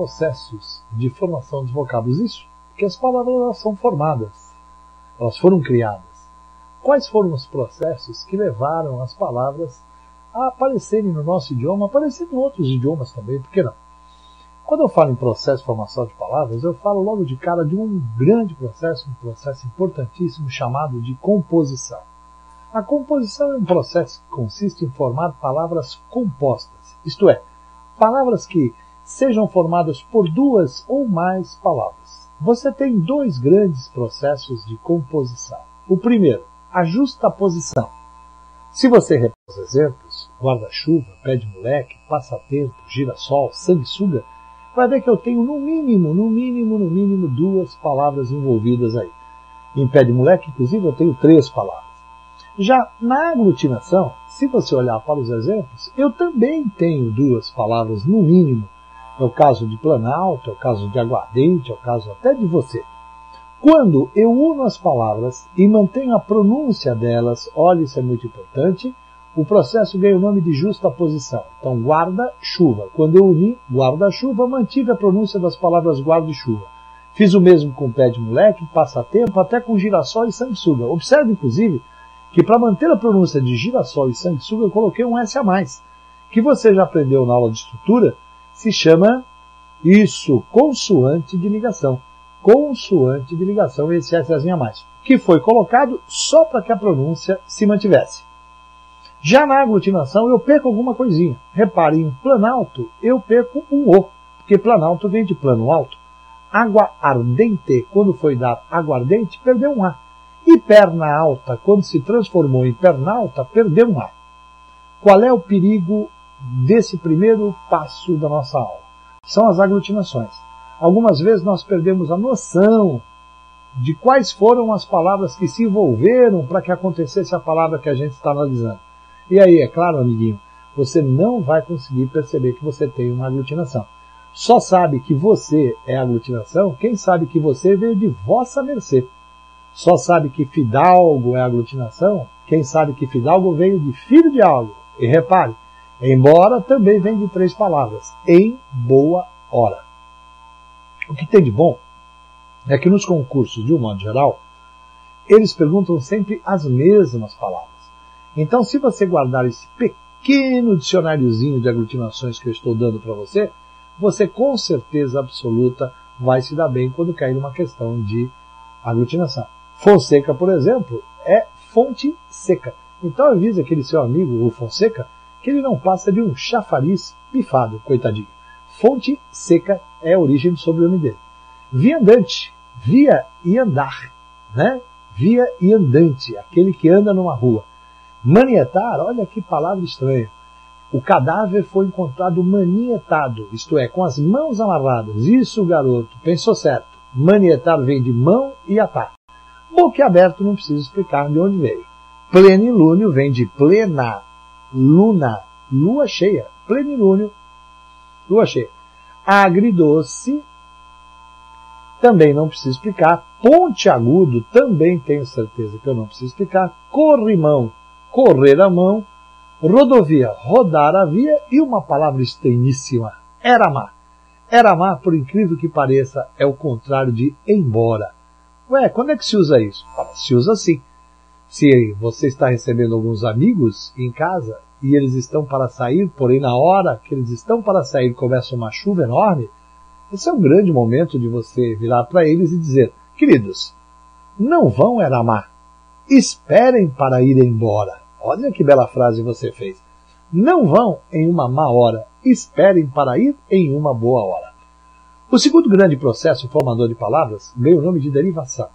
processos de formação dos vocábulos. Isso porque as palavras elas são formadas, elas foram criadas. Quais foram os processos que levaram as palavras a aparecerem no nosso idioma, aparecerem em outros idiomas também, por que não? Quando eu falo em processo de formação de palavras, eu falo logo de cara de um grande processo, um processo importantíssimo chamado de composição. A composição é um processo que consiste em formar palavras compostas, isto é, palavras que sejam formadas por duas ou mais palavras. Você tem dois grandes processos de composição. O primeiro, a justaposição. Se você repara os exemplos, guarda-chuva, pé de moleque, passatempo, girassol, sanguessuga, vai ver que eu tenho no mínimo duas palavras envolvidas aí. Em pé de moleque, inclusive, eu tenho 3 palavras. Já na aglutinação, se você olhar para os exemplos, eu também tenho 2 palavras no mínimo. É o caso de Planalto, é o caso de aguardente, é o caso até de você. Quando eu uno as palavras e mantenho a pronúncia delas, olha, isso é muito importante, o processo ganha o nome de justaposição. Então, guarda-chuva. Quando eu uni guarda-chuva, mantive a pronúncia das palavras guarda e chuva. Fiz o mesmo com pé de moleque, passatempo, até com girassol e sanguessuga. Observe, inclusive, que para manter a pronúncia de girassol e sanguessuga, eu coloquei um S a mais, que você já aprendeu na aula de estrutura, se chama isso, consoante de ligação. Consoante de ligação, esse S a mais, que foi colocado só para que a pronúncia se mantivesse. Já na aglutinação, eu perco alguma coisinha. Repare, em planalto, eu perco um O, porque planalto vem de plano alto. Água ardente, quando foi dar aguardente, perdeu um A. E perna alta, quando se transformou em perna alta, perdeu um A. Qual é o perigo desse primeiro passo da nossa aula? São as aglutinações. Algumas vezes nós perdemos a noção de quais foram as palavras que se envolveram para que acontecesse a palavra que a gente está analisando. E aí, é claro, amiguinho, você não vai conseguir perceber que você tem uma aglutinação. Só sabe que você é aglutinação quem sabe que você veio de vossa mercê. Só sabe que fidalgo é aglutinação quem sabe que fidalgo veio de filho de algo. E repare, embora também vem de 3 palavras. Em boa hora. O que tem de bom é que nos concursos, de um modo geral, eles perguntam sempre as mesmas palavras. Então, se você guardar esse pequeno dicionáriozinho de aglutinações que eu estou dando para você, você com certeza absoluta vai se dar bem quando cair numa questão de aglutinação. Fonseca, por exemplo, é fonte seca. Então avise aquele seu amigo, o Fonseca, que ele não passa de um chafariz pifado, coitadinho. Fonte seca é a origem do sobrenome dele. Viandante, via e andar, né? Via e andante, aquele que anda numa rua. Manietar, olha que palavra estranha. O cadáver foi encontrado manietado, isto é, com as mãos amarradas. Isso, garoto, pensou certo. Manietar vem de mão e atar. Boquiaberto não preciso explicar de onde veio. Plenilúnio vem de plena, luna, lua cheia. Plenilúnio, lua cheia. Agridoce, também não preciso explicar. Pontiagudo, também tenho certeza que eu não preciso explicar. Corrimão, correr a mão. Rodovia, rodar a via. E uma palavra estranhíssima, eramar. Eramar, por incrível que pareça, é o contrário de embora. Ué, quando é que se usa isso? Se usa assim. Se você está recebendo alguns amigos em casa e eles estão para sair, porém na hora que eles estão para sair começa uma chuva enorme, esse é um grande momento de você virar para eles e dizer: queridos, não vão eramar, esperem para ir embora. Olha que bela frase você fez. Não vão em uma má hora, esperem para ir em uma boa hora. O segundo grande processo formador de palavras ganha o nome de derivação.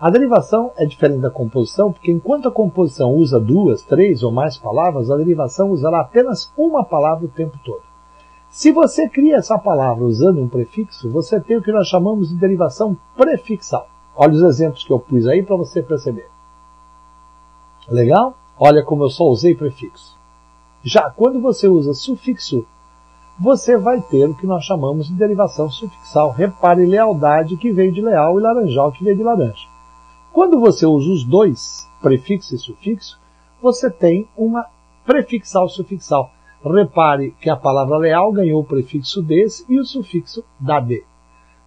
A derivação é diferente da composição, porque enquanto a composição usa 2, 3 ou mais palavras, a derivação usará apenas uma palavra o tempo todo. Se você cria essa palavra usando um prefixo, você tem o que nós chamamos de derivação prefixal. Olha os exemplos que eu pus aí para você perceber. Legal? Olha como eu só usei prefixo. Já quando você usa sufixo, você vai ter o que nós chamamos de derivação sufixal. Repare lealdade, que veio de leal, e laranjal, que veio de laranja. Quando você usa os dois, prefixo e sufixo, você tem uma prefixal-sufixal. Repare que a palavra leal ganhou o prefixo des e o sufixo dade.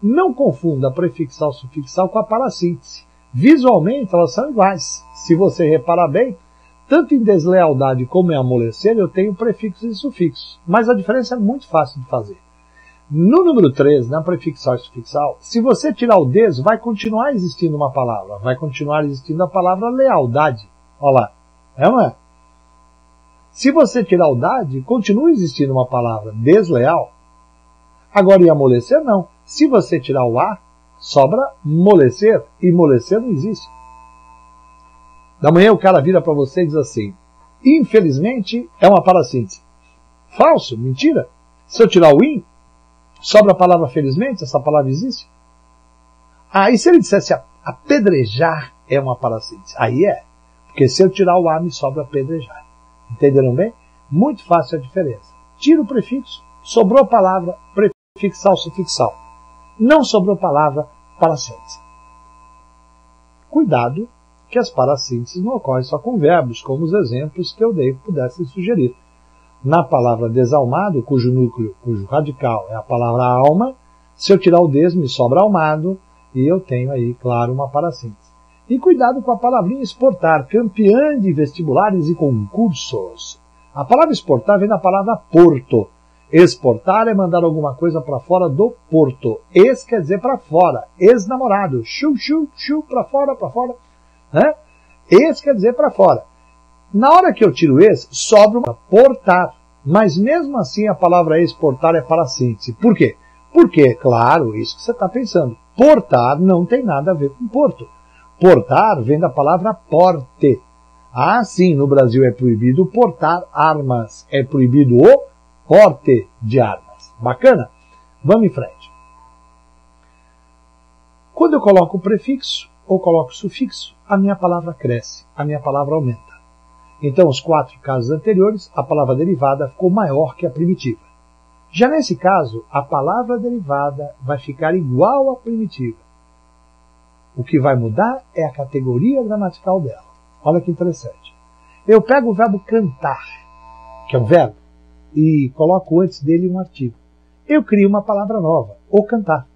Não confunda prefixal-sufixal com a parassíntese. Visualmente elas são iguais. Se você reparar bem, tanto em deslealdade como em amolecer eu tenho prefixos e sufixos. Mas a diferença é muito fácil de fazer. No número 3, na prefixal e sufixal, se você tirar o des, vai continuar existindo uma palavra. Vai continuar existindo a palavra lealdade. Olha lá. É ou não é? Se você tirar o dade, continua existindo uma palavra desleal. Agora, em amolecer, não. Se você tirar o a, sobra molecer. E molecer não existe. Da manhã o cara vira para você e diz assim: infelizmente, é uma parassíntese. Falso, mentira. Se eu tirar o in, sobra a palavra felizmente, essa palavra existe? Ah, e se ele dissesse apedrejar é uma parassíntese? Aí é. Porque se eu tirar o a, me sobra apedrejar. Entenderam bem? Muito fácil a diferença. Tira o prefixo, sobrou a palavra prefixal-sufixal. Não sobrou palavra parassíntese. Cuidado que as parassínteses não ocorrem só com verbos, como os exemplos que eu dei pudessem sugerir. Na palavra desalmado, cujo núcleo, cujo radical é a palavra alma, se eu tirar o des, me sobra almado, e eu tenho aí, claro, uma parassíntese. E cuidado com a palavrinha exportar, campeã de vestibulares e concursos. A palavra exportar vem da palavra porto. Exportar é mandar alguma coisa para fora do porto. Ex quer dizer para fora. Ex-namorado. Chu, chu, chu, para fora, para fora. Né? Ex quer dizer para fora. Na hora que eu tiro ex, sobra uma portar. Mas mesmo assim a palavra exportar é parassíntese. Por quê? Porque, claro, isso que você está pensando. Portar não tem nada a ver com porto. Portar vem da palavra porte. Ah, sim, no Brasil é proibido portar armas. É proibido o porte de armas. Bacana? Vamos em frente. Quando eu coloco o prefixo ou coloco o sufixo, a minha palavra cresce, a minha palavra aumenta. Então, os 4 casos anteriores, a palavra derivada ficou maior que a primitiva. Já nesse caso, a palavra derivada vai ficar igual à primitiva. O que vai mudar é a categoria gramatical dela. Olha que interessante. Eu pego o verbo cantar, que é um verbo, e coloco antes dele um artigo. Eu crio uma palavra nova, ou cantar.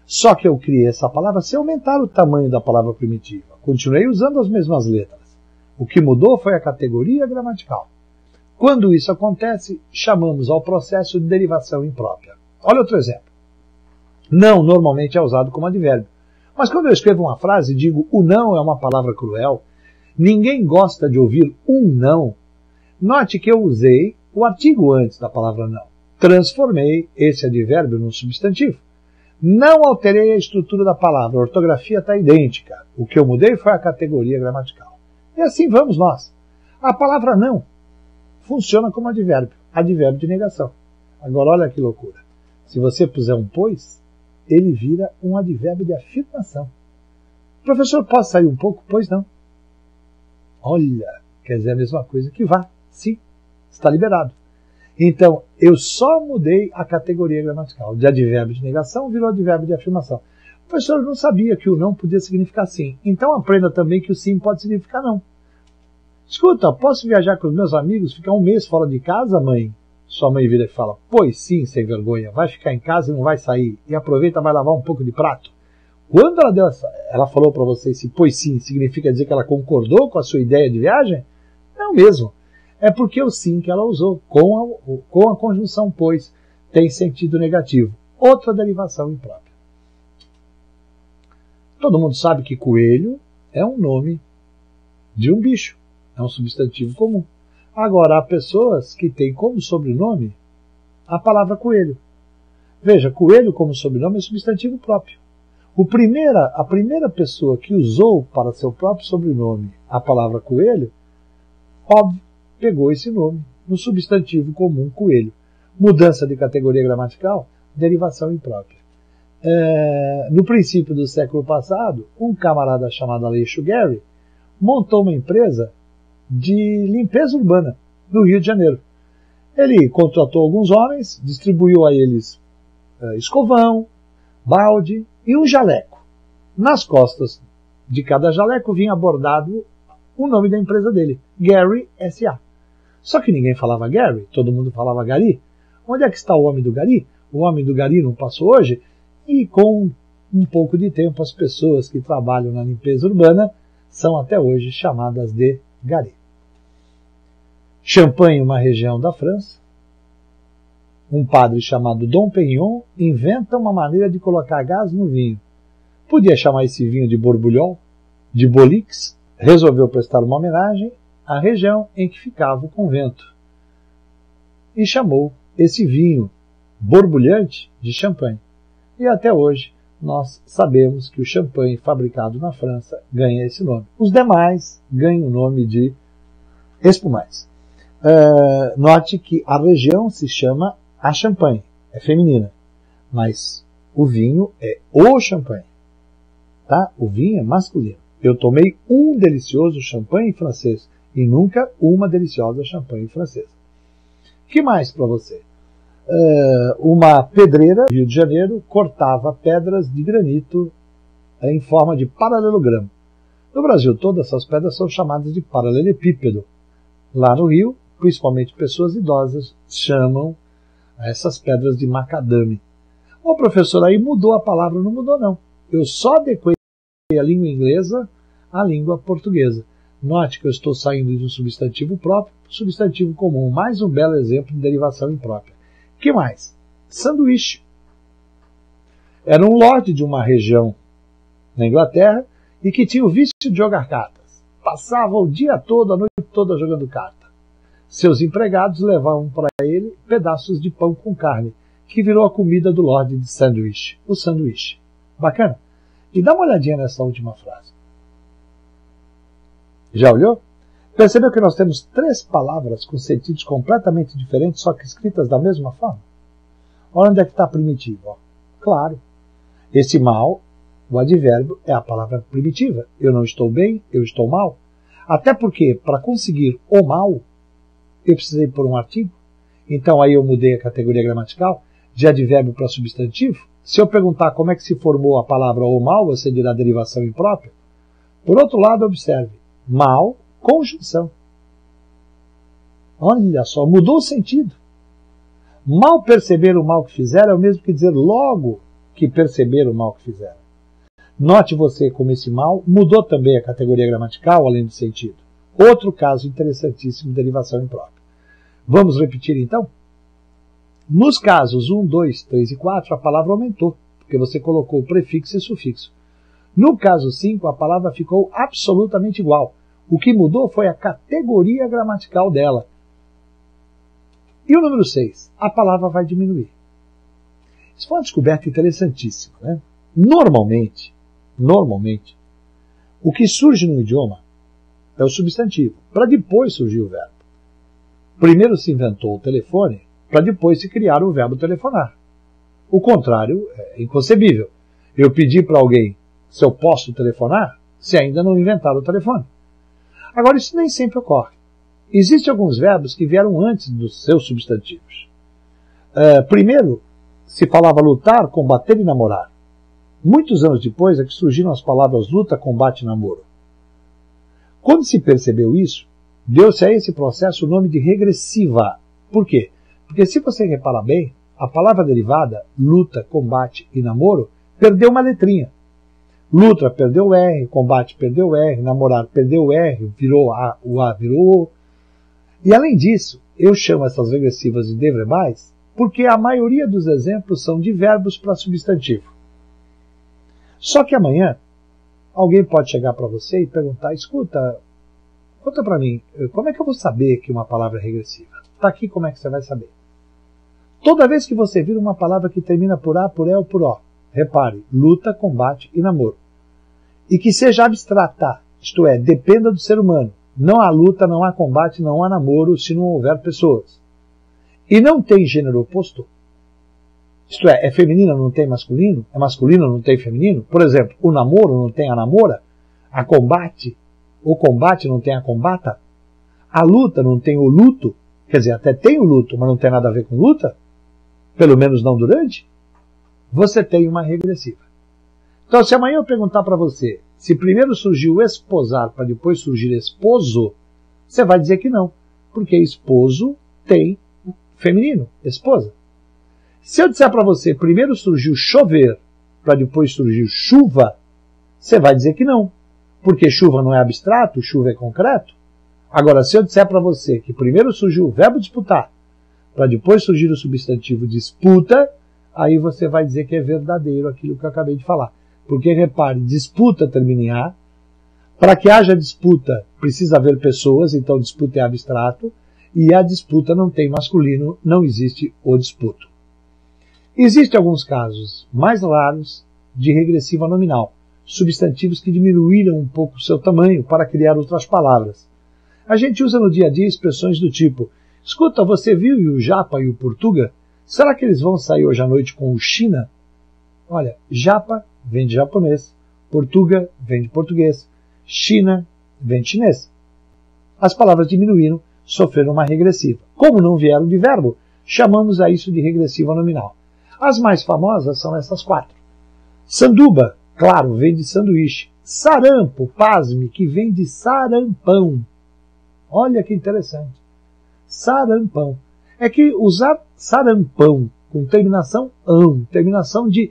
Só que eu criei essa palavra sem aumentar o tamanho da palavra primitiva. Continuei usando as mesmas letras. O que mudou foi a categoria gramatical. Quando isso acontece, chamamos ao processo de derivação imprópria. Olha outro exemplo. Não normalmente é usado como advérbio. Mas quando eu escrevo uma frase e digo o não é uma palavra cruel, ninguém gosta de ouvir um não. Note que eu usei o artigo antes da palavra não. Transformei esse advérbio num substantivo. Não alterei a estrutura da palavra, a ortografia está idêntica. O que eu mudei foi a categoria gramatical. E assim vamos nós. A palavra não funciona como advérbio de negação. Agora olha que loucura. Se você puser um pois, ele vira um advérbio de afirmação. Professor, posso sair um pouco? Pois não. Olha, quer dizer a mesma coisa que vá. Sim, está liberado. Então, eu só mudei a categoria gramatical. De advérbio de negação virou advérbio de afirmação. Professor, eu não sabia que o não podia significar sim. Então aprenda também que o sim pode significar não. Escuta, posso viajar com os meus amigos, ficar um mês fora de casa, mãe? Sua mãe vira e fala, pois sim, sem vergonha, vai ficar em casa e não vai sair. E aproveita e vai lavar um pouco de prato. Quando ela falou para você se pois sim, significa dizer que ela concordou com a sua ideia de viagem? Não mesmo. É porque o sim que ela usou, com a conjunção pois, tem sentido negativo. Outra derivação imprópria. Todo mundo sabe que coelho é um nome de um bicho. É um substantivo comum. Agora, há pessoas que têm como sobrenome a palavra coelho. Veja, coelho como sobrenome é substantivo próprio. A primeira pessoa que usou para seu próprio sobrenome a palavra coelho, óbvio, pegou esse nome no substantivo comum coelho. Mudança de categoria gramatical, derivação imprópria. No princípio do século passado, um camarada chamado Aleixo Gary montou uma empresa de limpeza urbana do Rio de Janeiro. Ele contratou alguns homens, distribuiu a eles escovão, balde e um jaleco. Nas costas de cada jaleco vinha bordado o nome da empresa dele, Gary S.A. Só que ninguém falava Gary, todo mundo falava Gary. Onde é que está o homem do Gary? O homem do Gary não passou hoje? E com um pouco de tempo, as pessoas que trabalham na limpeza urbana são até hoje chamadas de Gary. Champagne, uma região da França. Um padre chamado Dom Pignon inventa uma maneira de colocar gás no vinho. Podia chamar esse vinho de borbulhol, de bolix, resolveu prestar uma homenagem à região em que ficava o convento. E chamou esse vinho borbulhante de champanhe. E até hoje nós sabemos que o champanhe fabricado na França ganha esse nome. Os demais ganham o nome de espumantes. Note que a região se chama a Champagne, é feminina, mas o vinho é o champanhe, tá? O vinho é masculino. Eu tomei um delicioso champanhe francês e nunca uma deliciosa champanhe francesa. Que mais para você? Uma pedreira no Rio de Janeiro cortava pedras de granito em forma de paralelogramo. No Brasil todo essas pedras são chamadas de paralelepípedo. Lá no Rio, principalmente pessoas idosas, chamam essas pedras de macadame. O professor aí mudou a palavra, não mudou não. Eu só adequei a língua inglesa à língua portuguesa. Note que eu estou saindo de um substantivo próprio para um substantivo comum. Mais um belo exemplo de derivação imprópria. Que mais? Sanduíche. Era um lorde de uma região na Inglaterra e que tinha o vício de jogar cartas. Passava o dia todo, a noite toda jogando carta. Seus empregados levavam para ele pedaços de pão com carne, que virou a comida do Lorde de Sandwich, o sanduíche. Bacana? E dá uma olhadinha nessa última frase. Já olhou? Percebeu que nós temos 3 palavras com sentidos completamente diferentes, só que escritas da mesma forma? Olha onde é que está primitivo. Ó. Claro, esse mal, o advérbio, é a palavra primitiva. Eu não estou bem, eu estou mal. Até porque, para conseguir o mal, eu precisei pôr um artigo. Então aí eu mudei a categoria gramatical de advérbio para substantivo. Se eu perguntar como é que se formou a palavra o mal, você dirá derivação imprópria. Por outro lado, observe. Mal, conjunção. Olha só, mudou o sentido. Mal perceber o mal que fizeram é o mesmo que dizer logo que perceber o mal que fizeram. Note você como esse mal mudou também a categoria gramatical, além do sentido. Outro caso interessantíssimo de derivação imprópria. Vamos repetir então? Nos casos 1, 2, 3 e 4, a palavra aumentou, porque você colocou o prefixo e sufixo. No caso 5, a palavra ficou absolutamente igual. O que mudou foi a categoria gramatical dela. E o número 6, a palavra vai diminuir. Isso foi uma descoberta interessantíssima, né? Normalmente, o que surge no idioma é o substantivo, para depois surgir o verbo. Primeiro se inventou o telefone, para depois se criar o verbo telefonar. O contrário é inconcebível. Eu pedi para alguém se eu posso telefonar, se ainda não inventaram o telefone. Agora, isso nem sempre ocorre. Existem alguns verbos que vieram antes dos seus substantivos. Primeiro, se falava lutar, combater e namorar. Muitos anos depois é que surgiram as palavras luta, combate e namoro. Quando se percebeu isso, deu-se a esse processo o nome de regressiva. Por quê? Porque se você reparar bem, a palavra derivada, luta, combate e namoro, perdeu uma letrinha. Luta perdeu o R, combate perdeu o R, namorar perdeu o R, virou A, o A virou O. E além disso, eu chamo essas regressivas de deverbais porque a maioria dos exemplos são de verbos para substantivo. Só que amanhã, alguém pode chegar para você e perguntar, escuta, conta para mim, como é que eu vou saber que uma palavra é regressiva? Está aqui como é que você vai saber. Toda vez que você vir uma palavra que termina por A, por E ou por O, repare, luta, combate e namoro. E que seja abstrata, isto é, dependa do ser humano. Não há luta, não há combate, não há namoro se não houver pessoas. E não tem gênero oposto. Isto é feminino, não tem masculino, é masculino, não tem feminino. Por exemplo, o namoro não tem a namora, a combate, o combate não tem a combata, a luta não tem o luto, quer dizer, até tem o luto, mas não tem nada a ver com luta, pelo menos não durante. Você tem uma regressiva. Então, se amanhã eu perguntar para você se primeiro surgiu esposar para depois surgir esposo, você vai dizer que não. porque esposo tem feminino, esposa. Se eu disser para você, primeiro surgiu chover, para depois surgir chuva, você vai dizer que não, porque chuva não é abstrato, chuva é concreto. Agora, se eu disser para você que primeiro surgiu o verbo disputar, para depois surgir o substantivo disputa, aí você vai dizer que é verdadeiro aquilo que eu acabei de falar. Porque, repare, disputa termina em A. Para que haja disputa, precisa haver pessoas, então disputa é abstrato, e a disputa não tem masculino, não existe o disputo. Existem alguns casos mais raros de regressiva nominal, substantivos que diminuíram um pouco o seu tamanho para criar outras palavras. A gente usa no dia a dia expressões do tipo: escuta, você viu o Japa e o Portuga? Será que eles vão sair hoje à noite com o China? Olha, Japa vem de japonês, Portuga vem de português, China vem de chinês. As palavras diminuíram, sofreram uma regressiva. Como não vieram de verbo, chamamos a isso de regressiva nominal. As mais famosas são essas 4. Sanduba, claro, vem de sanduíche. Sarampo, pasme, que vem de sarampão. Olha que interessante. Sarampão. É que usar sarampão com terminação ão, terminação de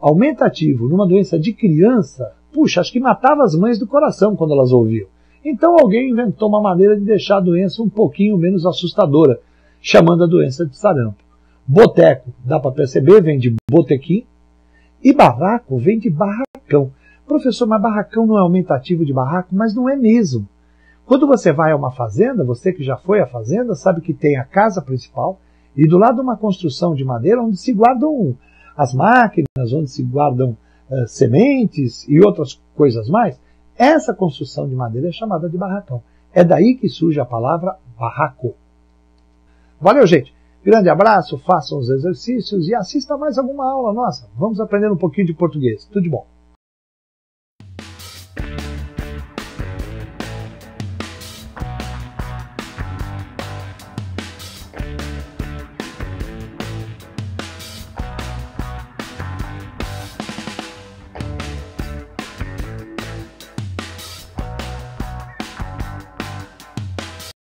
aumentativo, numa doença de criança, puxa, acho que matava as mães do coração quando elas ouviam. Então alguém inventou uma maneira de deixar a doença um pouquinho menos assustadora, chamando a doença de sarampo. Boteco, dá para perceber, vem de botequim. E barraco vem de barracão. Professor, mas barracão não é aumentativo de barraco? Mas não é mesmo. Quando você vai a uma fazenda, você que já foi à fazenda, sabe que tem a casa principal e do lado uma construção de madeira onde se guardam as máquinas, onde se guardam sementes e outras coisas mais. Essa construção de madeira é chamada de barracão. É daí que surge a palavra barraco. Valeu, gente. Grande abraço, façam os exercícios e assista mais alguma aula nossa. Vamos aprender um pouquinho de português. Tudo de bom.